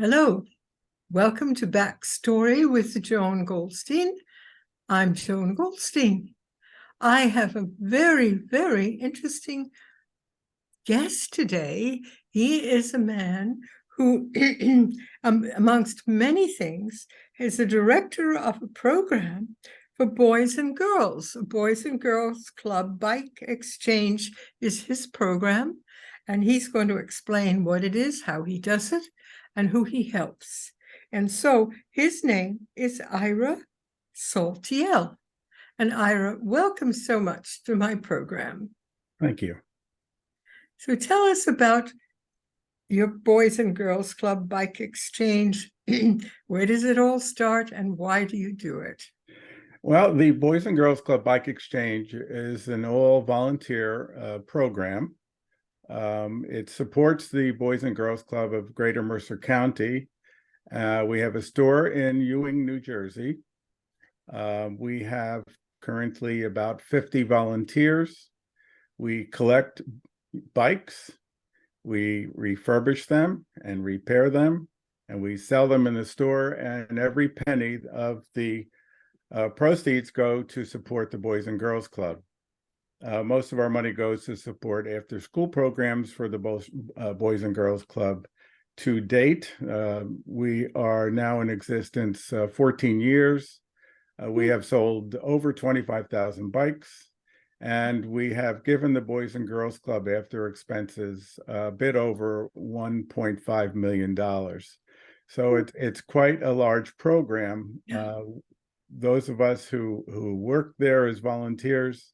Hello, welcome to Backstory with Joan Goldstein. I'm Joan Goldstein. I have a very, very interesting guest today. He is a man who, amongst many things, is the director of a program for boys and girls. A Boys and Girls Club Bike Exchange is his program, and he's going to explain what it is, how he does it, and who he helps. And so his name is Ira Saltiel. And Ira, welcome so much to my program. Thank you. So tell us about your Boys and Girls Club Bike Exchange. Where does it all start and why do you do it? Well, the Boys and Girls Club Bike Exchange is an all-volunteer program. It supports the Boys and Girls Club of Greater Mercer County. We have a store in Ewing, New Jersey. We have currently about 50 volunteers. We collect bikes, we refurbish them and repair them, and we sell them in the store, and every penny of the proceeds go to support the Boys and Girls Club. Most of our money goes to support after-school programs for the Boys and Girls Club. To date, we are now in existence 14 years. We have sold over 25,000 bikes, and we have given the Boys and Girls Club after expenses a bit over $1.5 million. So it's quite a large program. Those of us who work there as volunteers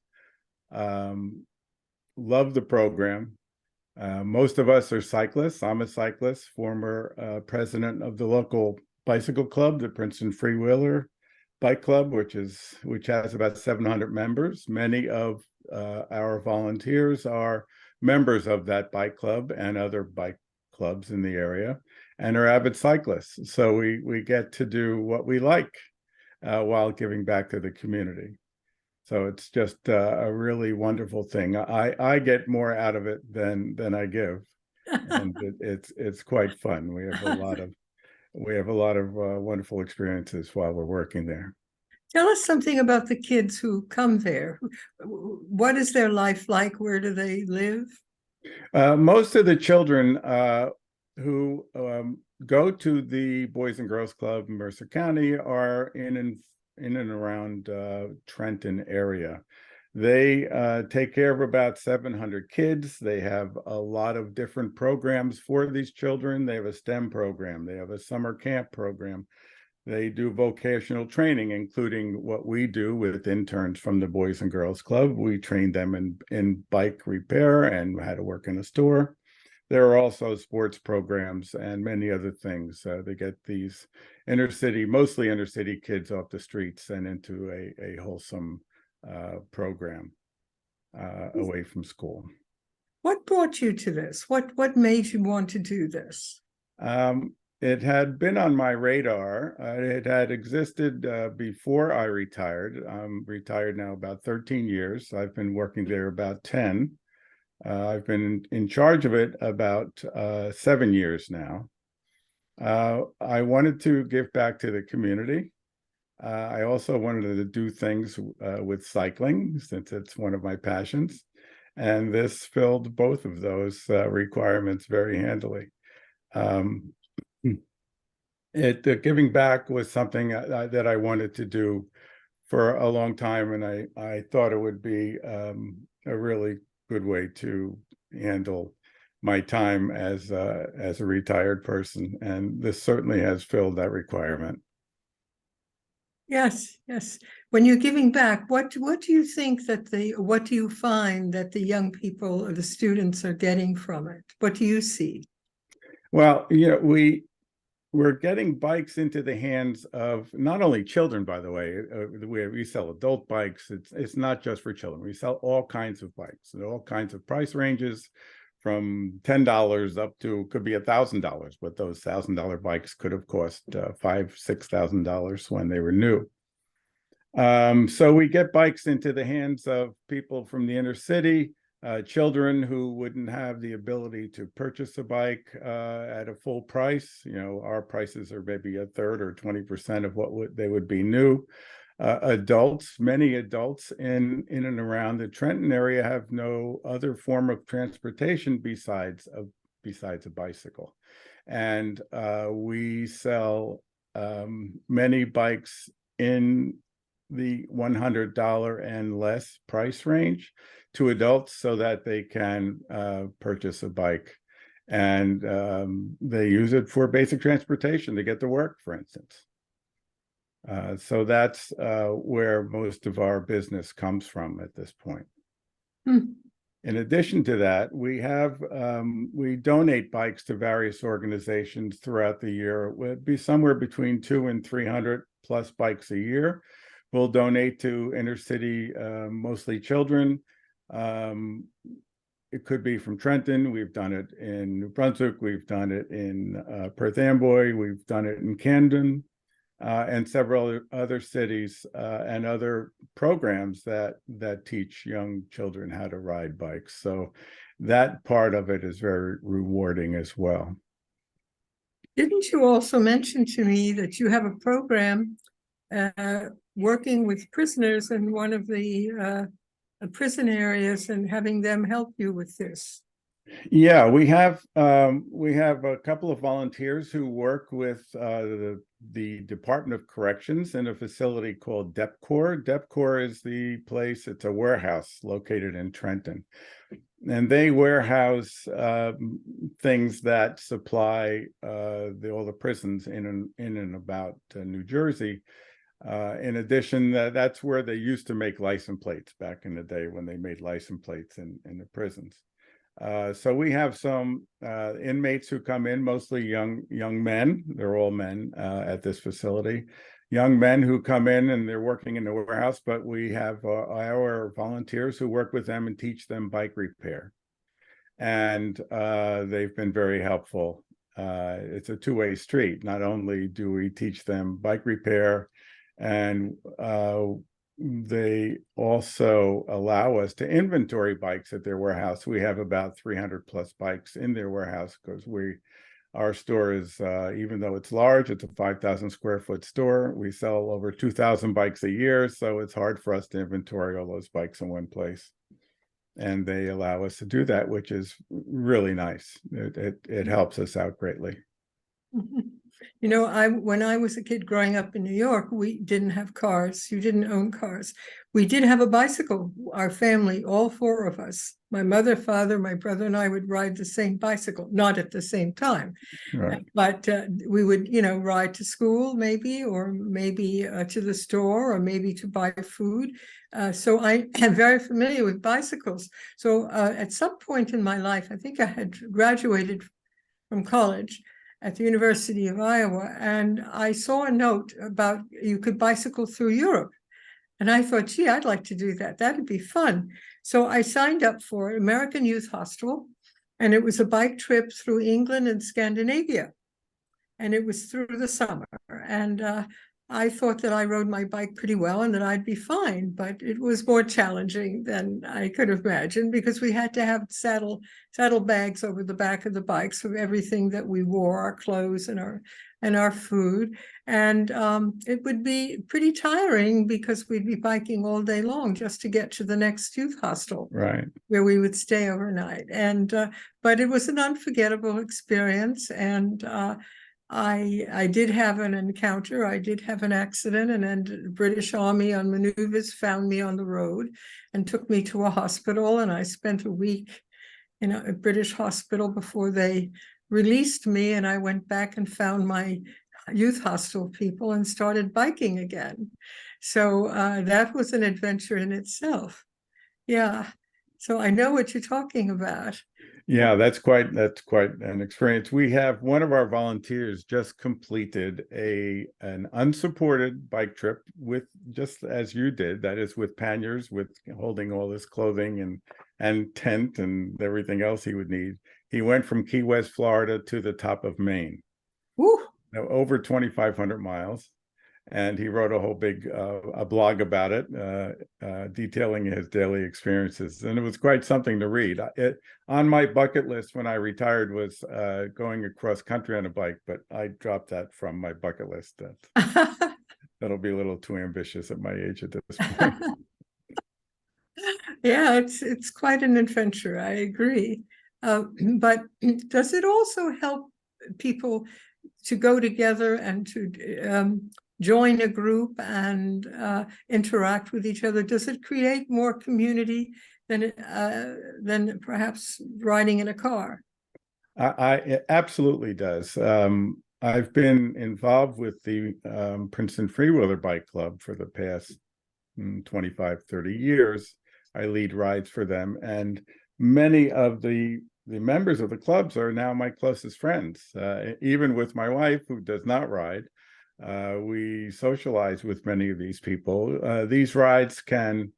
love the program. Most of us are cyclists. I'm a cyclist, former president of the local bicycle club, the Princeton Freewheeler Bike Club, which has about 700 members. Many of our volunteers are members of that bike club and other bike clubs in the area, and are avid cyclists. So we get to do what we like while giving back to the community. So it's just a really wonderful thing. I get more out of it than I give, and it's quite fun. We have a lot of wonderful experiences while we're working there. Tell us something about the kids who come there. What is their life like? Where do they live? Most of the children who go to the Boys and Girls Club in Mercer County are in and around Trenton area. They take care of about 700 kids. They have a lot of different programs for these children. They have a STEM program. They have a summer camp program. They do vocational training, including what we do with interns from the Boys and Girls Club. We train them in bike repair and how to work in a store. There are also sports programs and many other things. They get these mostly inner city kids off the streets and into a wholesome program away from school. What brought you to this? What made you want to do this? It had been on my radar. It had existed before I retired. I'm retired now about 13 years. I've been working there about 10. I've been in charge of it about 7 years now. I wanted to give back to the community. I also wanted to do things with cycling, since it's one of my passions. And this filled both of those requirements very handily. Giving back was something that I wanted to do for a long time, and I thought it would be a really good way to handle my time as a retired person, and this certainly has filled that requirement. Yes. When you're giving back, what do you think what do you find that the young people or the students are getting from it? What do you see? Well, we're getting bikes into the hands of not only children, by the way. We sell adult bikes. It's not just for children. We sell all kinds of bikes and all kinds of price ranges, from $10 up to could be $1,000. But those $1,000 bikes could have cost $5,000-$6,000 when they were new. So we get bikes into the hands of people from the inner city children who wouldn't have the ability to purchase a bike at a full price. Our prices are maybe a third or 20% of what they would be new. Adults, many adults in and around the Trenton area have no other form of transportation besides a bicycle. And we sell many bikes in the $100 and less price range to adults so that they can purchase a bike. And they use it for basic transportation to get to work, for instance. So that's where most of our business comes from at this point. In addition to that, we donate bikes to various organizations throughout the year. It would be somewhere between 200 and 300 plus bikes a year. We'll donate to inner city, mostly children. It could be from Trenton. We've done it in New Brunswick. We've done it in Perth Amboy. We've done it in Camden. And several other cities and other programs that teach young children how to ride bikes. So that part of it is very rewarding as well. Didn't you also mention to me that you have a program working with prisoners in one of the prison areas and having them help you with this? Yeah, we have a couple of volunteers who work with the Department of Corrections in a facility called DEPCOR. DEPCOR is the place, it's a warehouse located in Trenton. And they warehouse things that supply all the prisons in and about New Jersey. In addition, that's where they used to make license plates back in the day when they made license plates in the prisons. So we have some inmates who come in, mostly young men. They're all men at this facility. Young men who come in and they're working in the warehouse, but we have our volunteers who work with them and teach them bike repair. And they've been very helpful. It's a two-way street. Not only do we teach them bike repair, and they also allow us to inventory bikes at their warehouse. We have about 300 plus bikes in their warehouse because our store is, even though it's large, it's a 5,000 square foot store. We sell over 2,000 bikes a year, so it's hard for us to inventory all those bikes in one place. And they allow us to do that, which is really nice. It helps us out greatly. You know, when I was a kid growing up in New York, we didn't have cars. You didn't own cars. We did have a bicycle. Our family, all four of us, my mother, father, my brother, and I would ride the same bicycle, not at the same time. Right. But we would, ride to school maybe, or maybe to the store, or maybe to buy food. So I am very familiar with bicycles. So at some point in my life, I think I had graduated from college at the University of Iowa, and I saw a note about you could bicycle through Europe. And I thought, gee, I'd like to do that. That'd be fun. So I signed up for American Youth Hostel, and it was a bike trip through England and Scandinavia. And it was through the summer. And I thought that I rode my bike pretty well and that I'd be fine, but it was more challenging than I could have imagined because we had to have saddle bags over the back of the bikes of everything that we wore, our clothes and our food. And it would be pretty tiring because we'd be biking all day long just to get to the next youth hostel, Right, where we would stay overnight. And but it was an unforgettable experience. And I did have an encounter. I did have an accident, and then the British Army on maneuvers found me on the road and took me to a hospital. And I spent a week in a British hospital before they released me. And I went back and found my youth hostel people and started biking again. So that was an adventure in itself. Yeah. So I know what you're talking about. yeah, that's quite an experience. We have one of our volunteers just completed an unsupported bike trip with, just as you did, that is with panniers, with holding all his clothing and tent and everything else he would need. He went from Key West, Florida to the top of Maine. Woo. Over 2,500 miles. and he wrote a whole big a blog about it, detailing his daily experiences, and it was quite something to read. On my bucket list when I retired was going across country on a bike, but I dropped that from my bucket list. That'll be a little too ambitious at my age at this point. Yeah, it's quite an adventure. I agree. But does it also help people to go together and to join a group and interact with each other? Does it create more community than perhaps riding in a car? It absolutely does. I've been involved with the Princeton Freewheeler Bike Club for the past 25, 30 years. I lead rides for them, and many of the members of the clubs are now my closest friends. Even with my wife, who does not ride, we socialize with many of these people. These rides can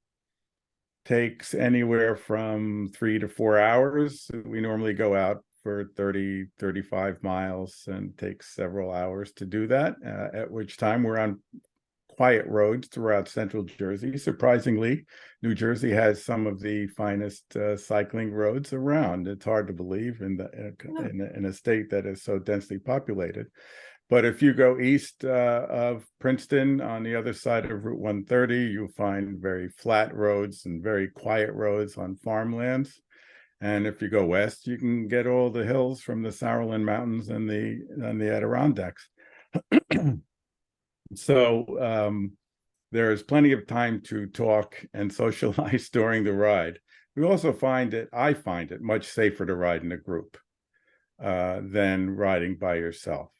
take anywhere from 3 to 4 hours. We normally go out for 30, 35 miles and takes several hours to do that, at which time we're on quiet roads throughout central Jersey. Surprisingly, New Jersey has some of the finest cycling roads around. It's hard to believe in a state that is so densely populated. But if you go east of Princeton on the other side of Route 130, you'll find very flat roads and very quiet roads on farmlands. And if you go west, you can get all the hills from the Sauerland Mountains and the Adirondacks. So there's plenty of time to talk and socialize during the ride. We also I find it much safer to ride in a group than riding by yourself.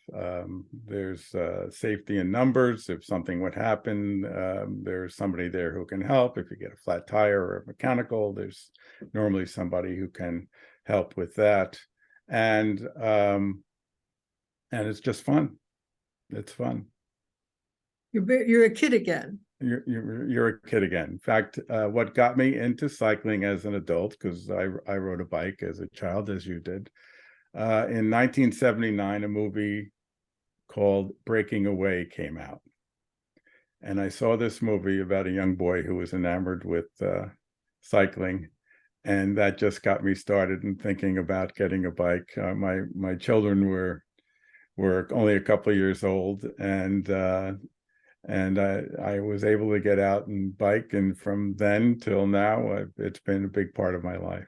There's safety in numbers. If something would happen, there's somebody there who can help. If you get a flat tire or a mechanical, there's normally somebody who can help with that. And it's just fun. It's fun. You're a kid again. You're a kid again. In fact, what got me into cycling as an adult, because I rode a bike as a child, as you did, in 1979, a movie called Breaking Away came out. And I saw this movie about a young boy who was enamored with cycling. And that just got me started in thinking about getting a bike. My children were only a couple of years old, and I was able to get out and bike, and from then till now, it's been a big part of my life.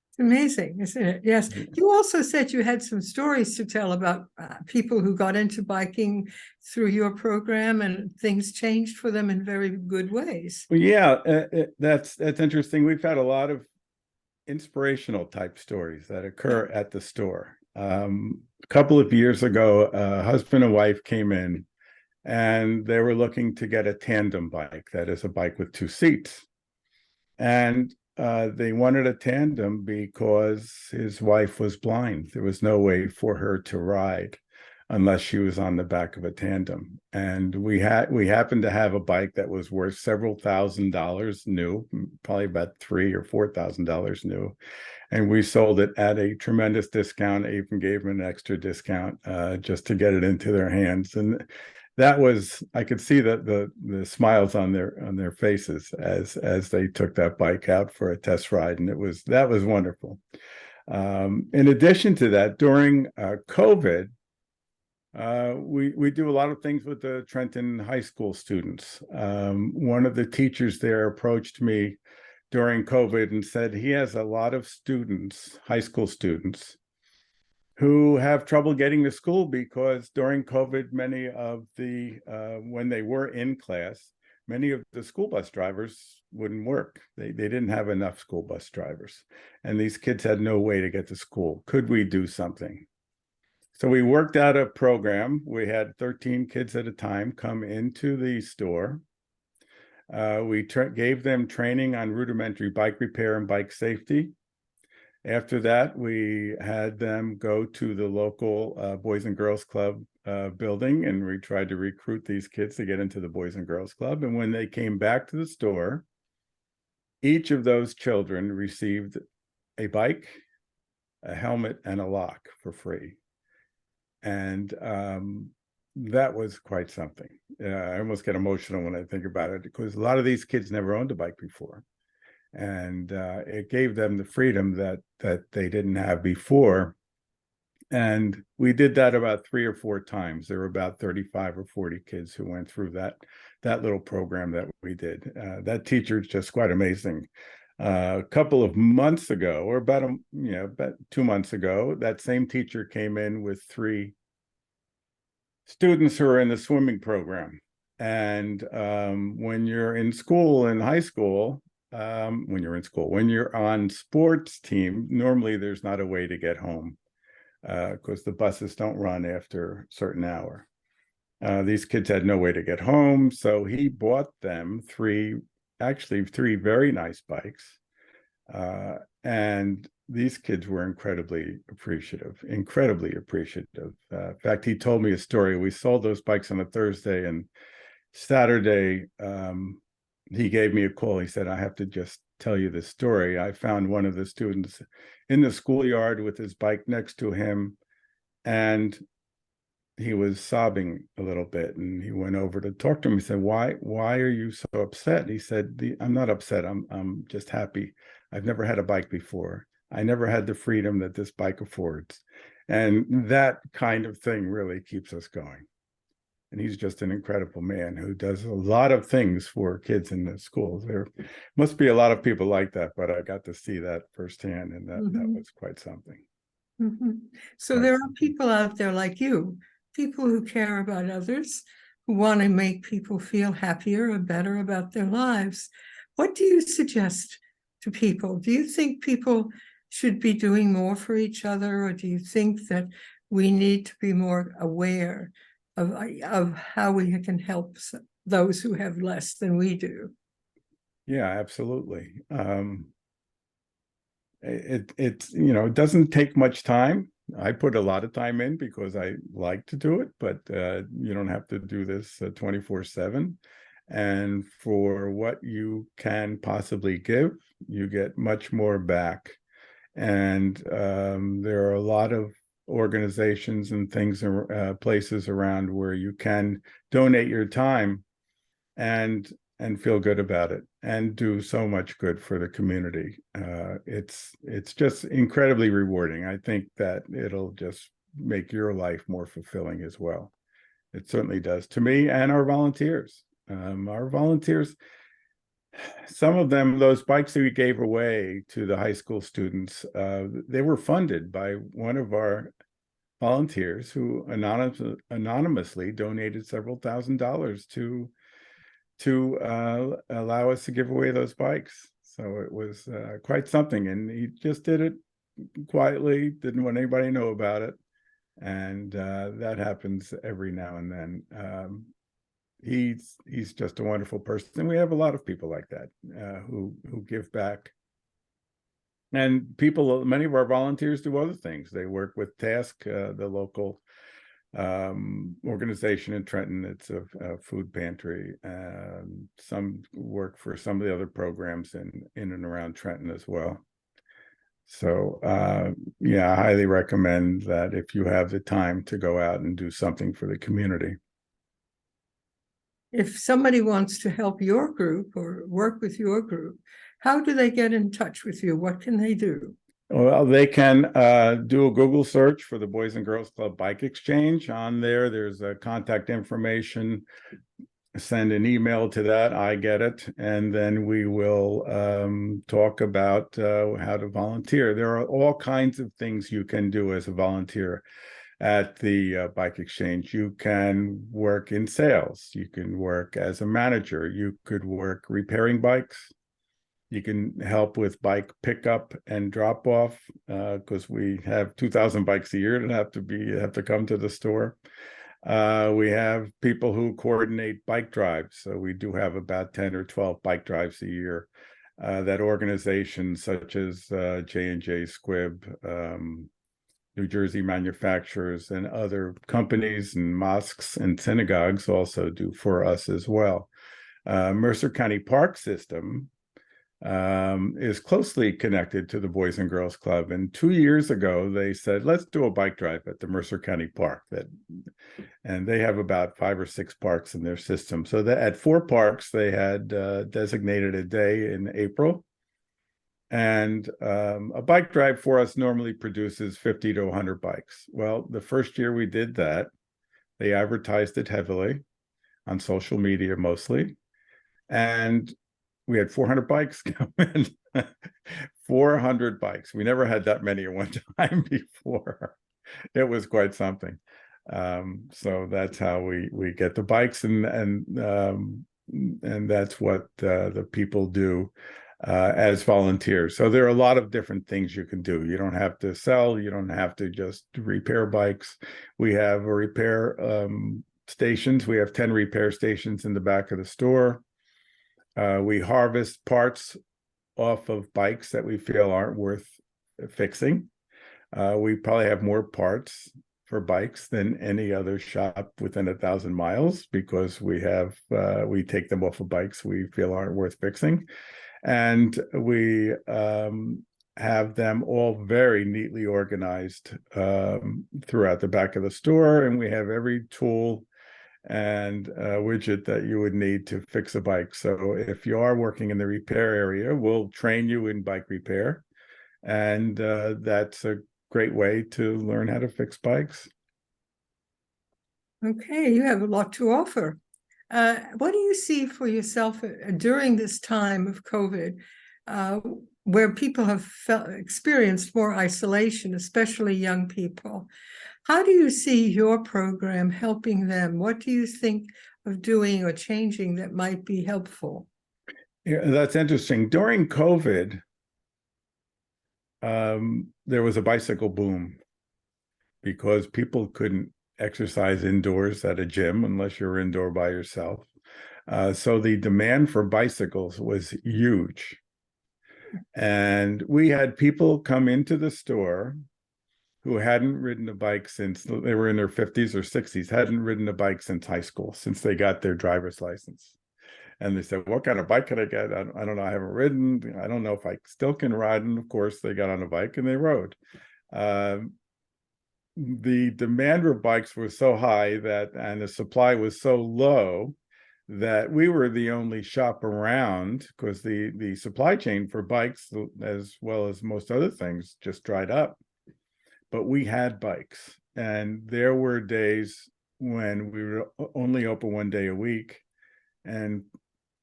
It's amazing, isn't it? Yes. You also said you had some stories to tell about people who got into biking through your program, and things changed for them in very good ways. Well, yeah, that's interesting. We've had a lot of inspirational type stories that occur at the store. A couple of years ago, a husband and wife came in, and they were looking to get a tandem bike, that is a bike with 2 seats. And they wanted a tandem because his wife was blind. There was no way for her to ride unless she was on the back of a tandem. And we happened to have a bike that was worth several $1,000s new, probably about $3,000 or $4,000 new. And we sold it at a tremendous discount. I even gave them an extra discount just to get it into their hands. And that was, I could see the smiles on their faces as they took that bike out for a test ride, and that was wonderful. In addition to that, during COVID, we do a lot of things with the Trenton High School students. One of the teachers there approached me during COVID and said he has a lot of students, high school students, who have trouble getting to school because during COVID, many of when they were in class, many of the school bus drivers wouldn't work. They didn't have enough school bus drivers, and these kids had no way to get to school. Could we do something? So we worked out a program. We had 13 kids at a time come into the store. We gave them training on rudimentary bike repair and bike safety. After that, we had them go to the local Boys and Girls Club building, and we tried to recruit these kids to get into the Boys and Girls Club. And when they came back to the store, each of those children received a bike, a helmet, and a lock for free. And that was quite something. I almost get emotional when I think about it, because a lot of these kids never owned a bike before, and it gave them the freedom that they didn't have before. And we did that about 3 or 4 times. There were about 35 or 40 kids who went through that little program that we did. That teacher is just quite amazing. A couple of months ago, or about 2 months ago, that same teacher came in with 3 students who are in the swimming program. And when you're in school, in high school, when you're on sports team, normally there's not a way to get home, because the buses don't run after a certain hour. These kids had no way to get home, so he bought them 3 very nice bikes. And these kids were incredibly appreciative. In fact, he told me a story. We sold those bikes on a Thursday, and Saturday, he gave me a call. He said, I have to just tell you this story. I found one of the students in the schoolyard with his bike next to him, and he was sobbing a little bit, and he went over to talk to him. He said, why are you so upset? He said, I'm not upset. I'm just happy. I've never had a bike before. I never had the freedom that this bike affords. And that kind of thing really keeps us going. And he's just an incredible man who does a lot of things for kids in the schools. There must be a lot of people like that, but I got to see that firsthand, and that was quite something. So there are people out there like you, people who care about others, who want to make people feel happier or better about their lives. What do you suggest to people? Do you think people should be doing more for each other, or do you think that we need to be more aware of how we can help those who have less than we do? Yeah, absolutely. It doesn't take much time. I put a lot of time in because I like to do it, but you don't have to do this 24/7. And for what you can possibly give, you get much more back. And there are a lot of organizations and things, places around where you can donate your time and feel good about it and do so much good for the community. It's just incredibly rewarding. I think that it'll just make your life more fulfilling as well. It certainly does to me and our volunteers. Some of them, those bikes that we gave away to the high school students, they were funded by one of our volunteers who anonymously donated several $1,000s to allow us to give away those bikes. So it was quite something, and he just did it quietly, didn't want anybody to know about it, and that happens every now and then. He's just a wonderful person, and we have a lot of people like that who give back. And many of our volunteers do other things. They work with Task, the local organization in Trenton. It's a food pantry. Some work for some of the other programs in and around Trenton as well. So yeah, I highly recommend that if you have the time to go out and do something for the community. If somebody wants to help your group or work with your group, how do they get in touch with you? What can they do? Well, they can do a Google search for the Boys and Girls Club Bike Exchange. On there, there's contact information. Send an email to that. I get it. And then we will talk about how to volunteer. There are all kinds of things you can do as a volunteer at the Bike Exchange. You can work in sales. You can work as a manager. You could work repairing bikes. You can help with bike pickup and drop off, because we have 2,000 bikes a year that have to come to the store. We have people who coordinate bike drives. So we do have about 10 or 12 bike drives a year that organizations such as J&J Squibb, New Jersey manufacturers, and other companies and mosques and synagogues also do for us as well. Mercer County Park System is closely connected to the Boys and Girls Club. And 2 years ago, they said, let's do a bike drive at the Mercer County Park. And they have about 5 or 6 parks in their system. So that at 4 parks, they had designated a day in April. And a bike drive for us normally produces 50 to 100 bikes. Well, the first year we did that, they advertised it heavily on social media mostly. And we had 400 bikes come in. 400 bikes. We never had that many at one time before. It was quite something. So that's how we get the bikes, and that's what the people do as volunteers. So there are a lot of different things you can do. You don't have to sell. You don't have to just repair bikes. We have a repair stations. We have 10 repair stations in the back of the store. We harvest parts off of bikes that we feel aren't worth fixing. We probably have more parts for bikes than any other shop within 1,000 miles because we take them off of bikes we feel aren't worth fixing. And we have them all very neatly organized throughout the back of the store. And we have every tool and widget that you would need to fix a bike. So if you are working in the repair area, we'll train you in bike repair. And that's a great way to learn how to fix bikes. Okay, you have a lot to offer. What do you see for yourself during this time of COVID, where people have experienced more isolation, especially young people? How do you see your program helping them? What do you think of doing or changing that might be helpful? Yeah, that's interesting. During COVID, there was a bicycle boom because people couldn't exercise indoors at a gym unless you're indoor by yourself. So the demand for bicycles was huge. And we had people come into the store who hadn't ridden a bike since they were in their 50s or 60s, hadn't ridden a bike since high school, since they got their driver's license. And they said, what kind of bike can I get? I don't know. I haven't ridden. I don't know if I still can ride. And of course, they got on a bike and they rode. The demand for bikes was so high and the supply was so low that we were the only shop around because the supply chain for bikes, as well as most other things, just dried up. But we had bikes, and there were days when we were only open one day a week, and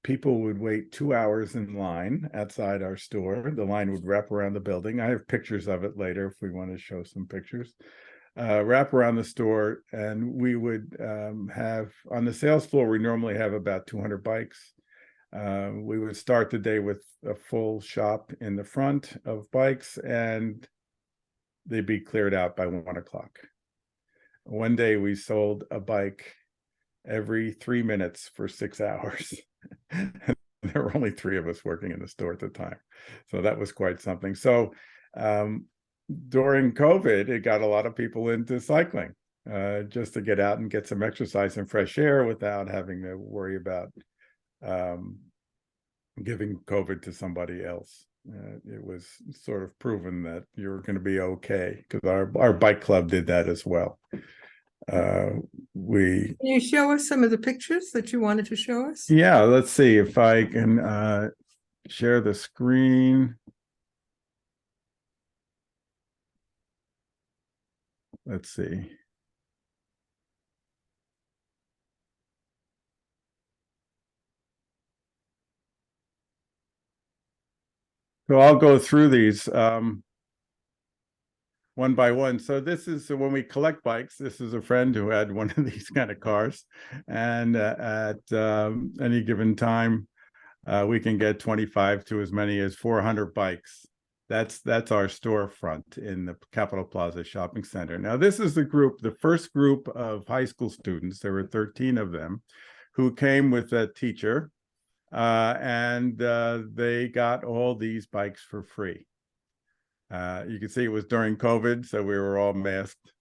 people would wait 2 hours in line outside our store. The line would wrap around the building. I have pictures of it later if we want to show some pictures. Wrap around the store, and we would have on the sales floor, we normally have about 200 bikes. We would start the day with a full shop in the front of bikes, and they'd be cleared out by 1 o'clock. One day we sold a bike every 3 minutes for 6 hours. There were only 3 of us working in the store at the time. So that was quite something. So during COVID, it got a lot of people into cycling just to get out and get some exercise and fresh air without having to worry about giving COVID to somebody else. It was sort of proven that you're going to be okay because our bike club did that as well. Can you show us some of the pictures that you wanted to show us? Yeah, let's see if I can share the screen. Let's see. So I'll go through these one by one. So this is when we collect bikes. This is a friend who had one of these kind of cars, and at any given time, we can get 25 to as many as 400 bikes. That's our storefront in the Capitol Plaza Shopping Center. Now, this is the first group of high school students. There were 13 of them who came with a teacher, and they got all these bikes for free. You can see it was during COVID, so we were all masked.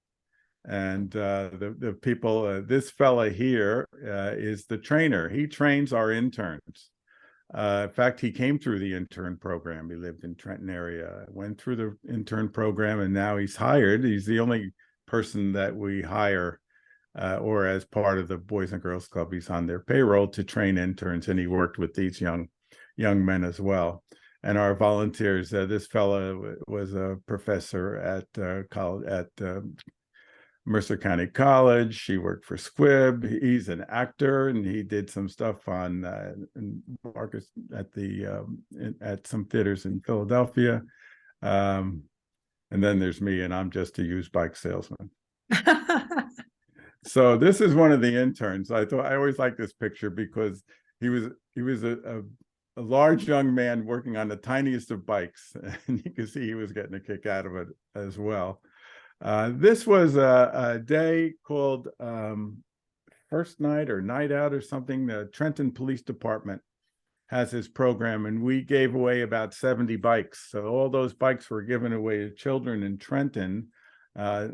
And the people, this fella here is the trainer. He trains our interns. In fact, he came through the intern program. He lived in Trenton area, went through the intern program, and now he's hired. He's the only person that we hire or as part of the Boys and Girls Club. He's on their payroll to train interns, and he worked with these young men as well. And our volunteers, this fellow was a professor at college at Mercer County College. He worked for Squibb. He's an actor, and he did some stuff on Marcus at some theaters in Philadelphia. And then there's me, and I'm just a used bike salesman. So this is one of the interns. I always like this picture because he was a large young man working on the tiniest of bikes, and you can see he was getting a kick out of it as well. This was a day called First Night or Night Out or something. The Trenton Police Department has his program, and we gave away about 70 bikes. So all those bikes were given away to children in Trenton.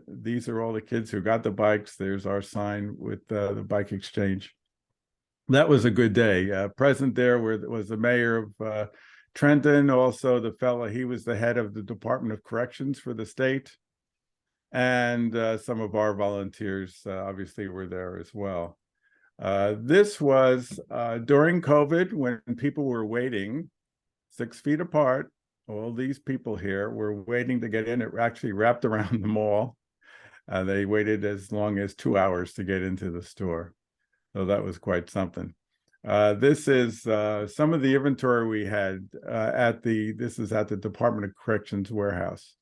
These are all the kids who got the bikes. There's our sign with the bike exchange. That was a good day. Present there was the mayor of Trenton, also the fellow, he was the head of the Department of Corrections for the state. And some of our volunteers obviously were there as well. This was during COVID, when people were waiting 6 feet apart. All these people here were waiting to get in. It actually wrapped around the mall. They waited as long as 2 hours to get into the store. So that was quite something. This is some of the inventory we had this is at the Department of Corrections warehouse.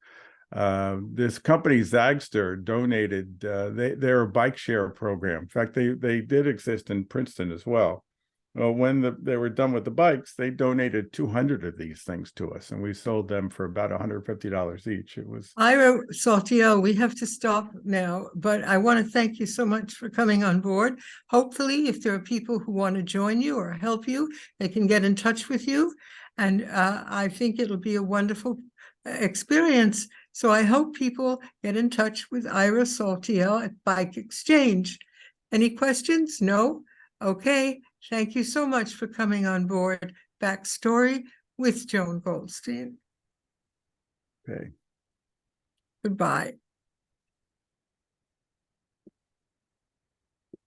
This company, Zagster, donated, they're a bike share program. In fact, they did exist in Princeton as well. Well, when they were done with the bikes, they donated 200 of these things to us, and we sold them for about $150 each. It was Ira Saltiel, we have to stop now, but I want to thank you so much for coming on board. Hopefully, if there are people who want to join you or help you, they can get in touch with you. And I think it'll be a wonderful experience. So I hope people get in touch with Ira Saltiel at Bike Exchange. Any questions? No? Okay. Thank you so much for coming on board Backstory with Joan Goldstein. okay. Goodbye.